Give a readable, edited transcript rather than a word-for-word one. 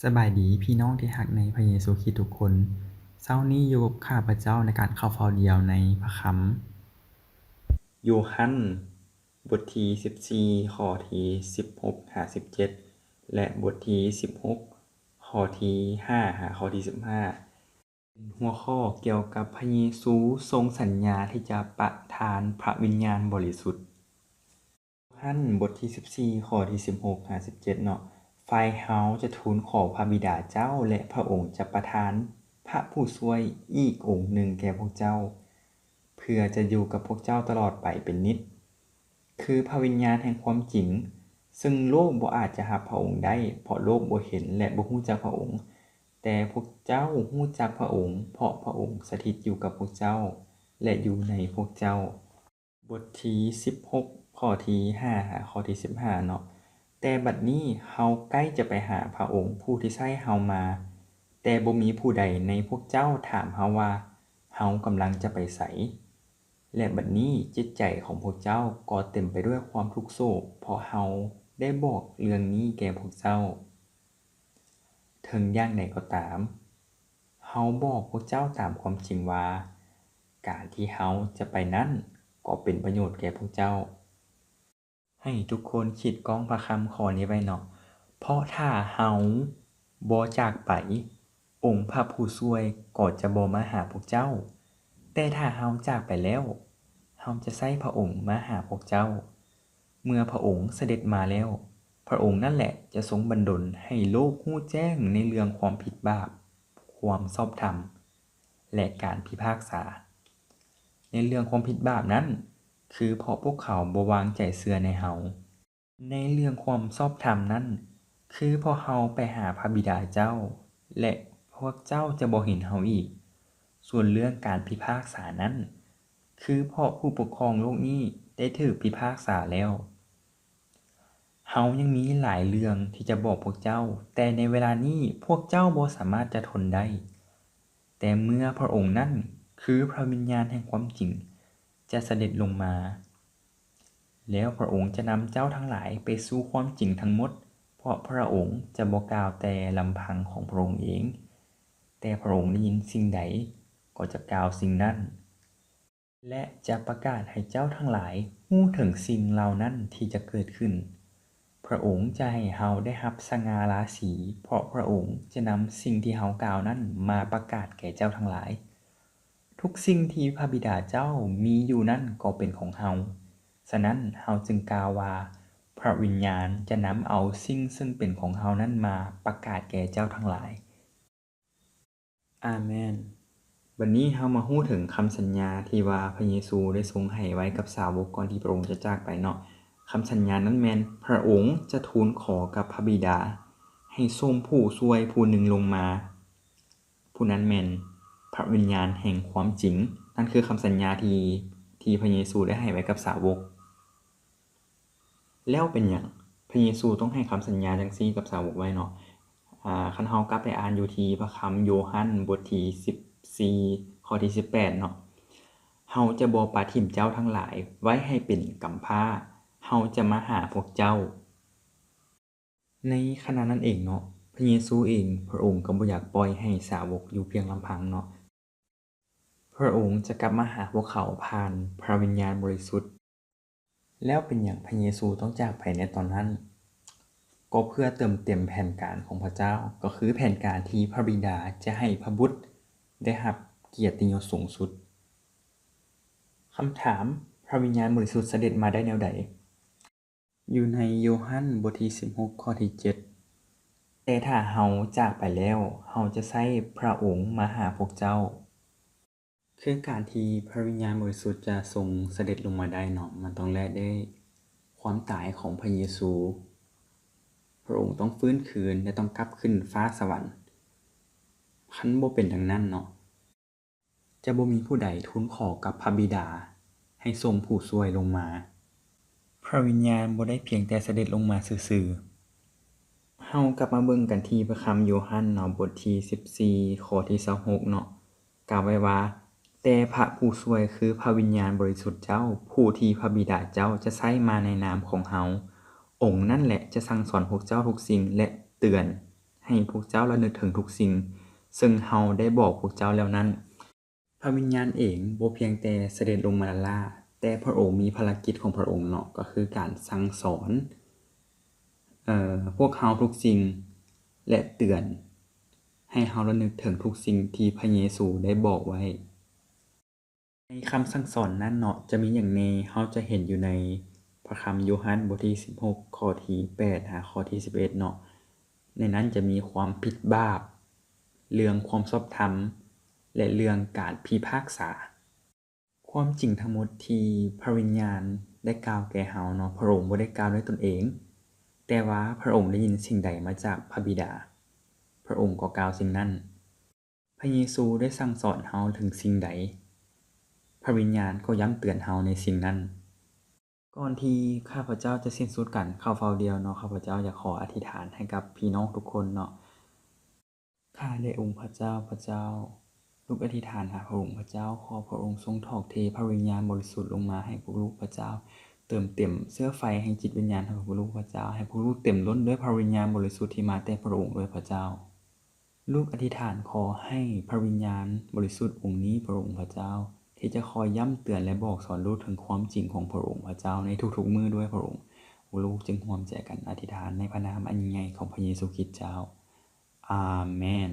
สบายดีพี่น้องที่รักในพระเยซูคริสต์ทุกคนเช้านี้อยู่กับข้าพเจ้าในการเข้าเฝ้าเดี่ยวในพระคัมภีร์โยฮันบทที่14ข้อที่16-17และบทที่16ข้อที่5หาข้อที่15หัวข้อเกี่ยวกับพระเยซูทรงสัญญาที่จะประทานพระวิญญาณบริสุทธิ์โยฮันบทที่14ข้อที่16-17เนาะฝ่ายเราจะทูลขอพระบิดาเจ้าและพระองค์จะประทานพระผู้ช่วยอีกองค์หนึ่งแก่พวกเจ้าเพื่อจะอยู่กับพวกเจ้าตลอดไปเป็นนิจคือพระวิญญาณแห่งความจริงซึ่งโลกบ่อาจจะรับพระองค์ได้เพราะโลกบ่เห็นและบ่รู้จักพระองค์แต่พวกเจ้ารู้จักพระองค์เพราะพระองค์สถิตอยู่กับพวกเจ้าและอยู่ในพวกเจ้าบทที่16ข้อที่5หาข้อที่15เนาะแต่บัดนี้เราใกล้จะไปหาพระองค์ผู้ที่ใช้เรามาแต่บ่มีผู้ใดในพวกเจ้าถามเราว่าเรากำลังจะไปไสและบัดนี้จิตใจของพวกเจ้าก็เต็มไปด้วยความทุกข์โศกเพราะเราได้บอกเรื่องนี้แก่พวกเจ้าถึงอย่างใดก็ตามเราบอกพวกเจ้าตามความจริงว่าการที่เราจะไปนั้นก็เป็นประโยชน์แก่พวกเจ้าให้ทุกคนคิดก้องพระคำข้อนี้ไว้เนาะเพราะถ้าเราบ่จากไปองค์พระผู้ช่วยก็จะบ่มาหาพวกเจ้าแต่ถ้าเราจากไปแล้วเราจะใช้พระองค์มาหาพวกเจ้าเมื่อพระองค์เสด็จมาแล้วพระองค์นั่นแหละจะทรงบันดลให้โลกรู้แจ้งในเรื่องความผิดบาปความชอบธรรมและการพิพากษาในเรื่องความผิดบาปนั้นคือเพราะพวกเขาบ่วางใจเชื่อในเราในเรื่องความชอบธรรมนั้นคือเพราะเราไปหาพระบิดาเจ้าและพวกเจ้าจะบ่เห็นเราอีกส่วนเรื่องการพิพากษานั้นคือเพราะผู้ปกครองโลกนี้ได้ถูกพิพากษาแล้วเรายังมีหลายเรื่องที่จะบอกพวกเจ้าแต่ในเวลานี้พวกเจ้าบ่สามารถจะทนได้แต่เมื่อพระองค์นั้นคือพระวิญญาณแห่งความจริงจะเสด็จลงมาแล้วพระองค์จะนำเจ้าทั้งหลายไปสู่ความจริงทั้งหมดเพราะพระองค์จะบ่กล่าวแต่ลำพังของพระองค์เองแต่พระองค์ได้ยินสิ่งใดก็จะกล่าวสิ่งนั้นและจะประกาศให้เจ้าทั้งหลายรู้ถึงสิ่งเหล่านั้นที่จะเกิดขึ้นพระองค์จะให้เราได้รับสง่าราศีเพราะพระองค์จะนำสิ่งที่เรากล่าวนั้นมาประกาศแก่เจ้าทั้งหลายทุกสิ่งที่พระบิดาเจ้ามีอยู่นั้นก็เป็นของเราฉะนั้นเราจึงกล่าวว่าพระวิญญาณจะนำเอาสิ่งซึ่งเป็นของเรานั้นมาประกาศแก่เจ้าทั้งหลายอาเมนวันนี้เรามารู้ถึงคำสัญญาที่ว่าพระเยซูได้ทรงให้ไว้กับสาวกก่อนที่พระองค์จะจากไปเนาะคำสัญญานั้นแม่นพระองค์จะทูลขอกับพระบิดาให้ทรงผู้ช่วยผู้หนึ่งลงมาผู้นั้นแม่นพระวิญญาณแห่งความจริงนั่นคือคำสัญญาที่พระเยซูได้ให้ไว้กับสาวกแล้วเป็นหยังพระเยซูต้องให้คำสัญญาจังซี่กับสาวกไว้เนาะคันเฮากลับไปอ่านอยู่ที่พระคัมภีร์โยฮันบทที่14ข้อที่18เนาะเฮาจะบ่ปาทิ่มเจ้าทั้งหลายไว้ให้เป็นกำพร้าเฮาจะมาหาพวกเจ้าในขณะนั้นเองเนาะพระเยซูเองพระองค์ก็บ่อยากปล่อยให้สาวกอยู่เพียงลำพังเนาะพระองค์จะกลับมาหาพวกเขาผ่านพระวิญญาณบริสุทธิ์แล้วเป็นหยังพระเยซูต้องจากไปในตอนนั้นก็เพื่อเติมเต็มแผนการของพระเจ้าก็คือแผนการที่พระบิดาจะให้พระบุตรได้รับเกียรติยศสูงสุดคำถามพระวิญญาณบริสุทธิ์เสด็จมาได้แนวใดอยู่ในโยฮันบทที่16ข้อที่7แต่ถ้าเฮาจากไปแล้วเฮาจะใช้พระองค์มาหาพวกเจ้าคือการที่พระวิญญาณบริสุทธิ์จะทรงเสด็จลงมาได้เนาะมันต้องแลกด้วยความตายของพระเยซูพระองค์ต้องฟื้นคืนและต้องกลับขึ้นฟ้าสวรรค์คันบ่เป็นดังนั้นเนาะจะบ่มีผู้ใดทูลขอกับพระบิดาให้ทรงผู้ช่วยลงมาพระวิญญาณบ่ได้เพียงแต่เสด็จลงมาซื่อๆเฮากลับมาเบิ่งกันที่พระคัมภีร์โยฮันเนาะบทที่14ข้อที่26เนาะกล่าวไว้ว่าแต่พระผู้ช่วยคือพระวิญญาณบริสุทธิ์เจ้าผู้ที่พระบิดาเจ้าจะใช้มาในนามของเฮาองค์นั่นแหละจะสั่งสอนพวกเจ้าทุกสิ่งและเตือน ให้พวกเจ้าระลึกถึงทุกสิ่งซึ่งเฮาได้บอกพวกเจ้าแล้วนั้นพระวิญญาณเองบ่เพียงแต่เสด็จลงมาล่าแต่พระองค์มีภารกิจของพระองค์เนาะก็คือการสั่งสอนพวกเฮาทุกสิ่งและเตือนให้เฮาระลึกถึงทุกสิ่งที่พระเยซูได้บอกไว้ในคำสั่งสอนนั้นเนาะจะมีอย่างแน่เฮาจะเห็นอยู่ในพระคำโยฮันบทที่16ข้อที่8หาข้อที่11เนาะในนั้นจะมีความผิดบาปเรื่องความชอบธรรมและเรื่องการพิพากษาความจริงทั้งหมดที่พระวิญญาณได้กล่าวแก่เฮาเนาะพระองค์บ่ได้กล่าวด้วยตนเองแต่ว่าพระองค์ได้ยินสิ่งใดมาจากพระบิดาพระองค์ก็กล่าวสิ่งนั้นพระเยซูได้สั่งสอนเฮาถึงสิ่งใดพระวิญญาณก็ย้ำเตือนเฮาในสิ่งนั้นก่อนที่ข้าพเจ้าจะสิ้นสุดการเข้าเฝ้าเดียวเนาะข้าพเจ้าอยากขออธิษฐานให้กับพี่น้องทุกคนเนาะข้าแต่องค์พระเจ้าลูกอธิษฐานหาพระองค์พระเจ้าขอพระองค์ทรงทอกเทพระวิญญาณบริสุทธิ์ลงมาให้พวกลูกพระเจ้าเติมเต็มเสื้อไฟแห่งจิตวิญญาณของพวกลูกพระเจ้าให้พวกลูกเต็มล้นด้วยพระวิญญาณบริสุทธิ์ที่มาแต่พระองค์ด้วยพระเจ้าลูกอธิษฐานขอให้พระวิญญาณบริสุทธิ์องค์นี้พระองค์พระเจ้าที่จะคอยย้ำเตือนและบอกสอนลูกถึงความจริงของพระองค์พระเจ้าในทุกๆมื้อด้วยพระองค์ลูกจึงร่วมใจกันอธิษฐานในพระนามอันยิ่งใหญ่ของพระเยซูคริสต์เจ้าอาเมน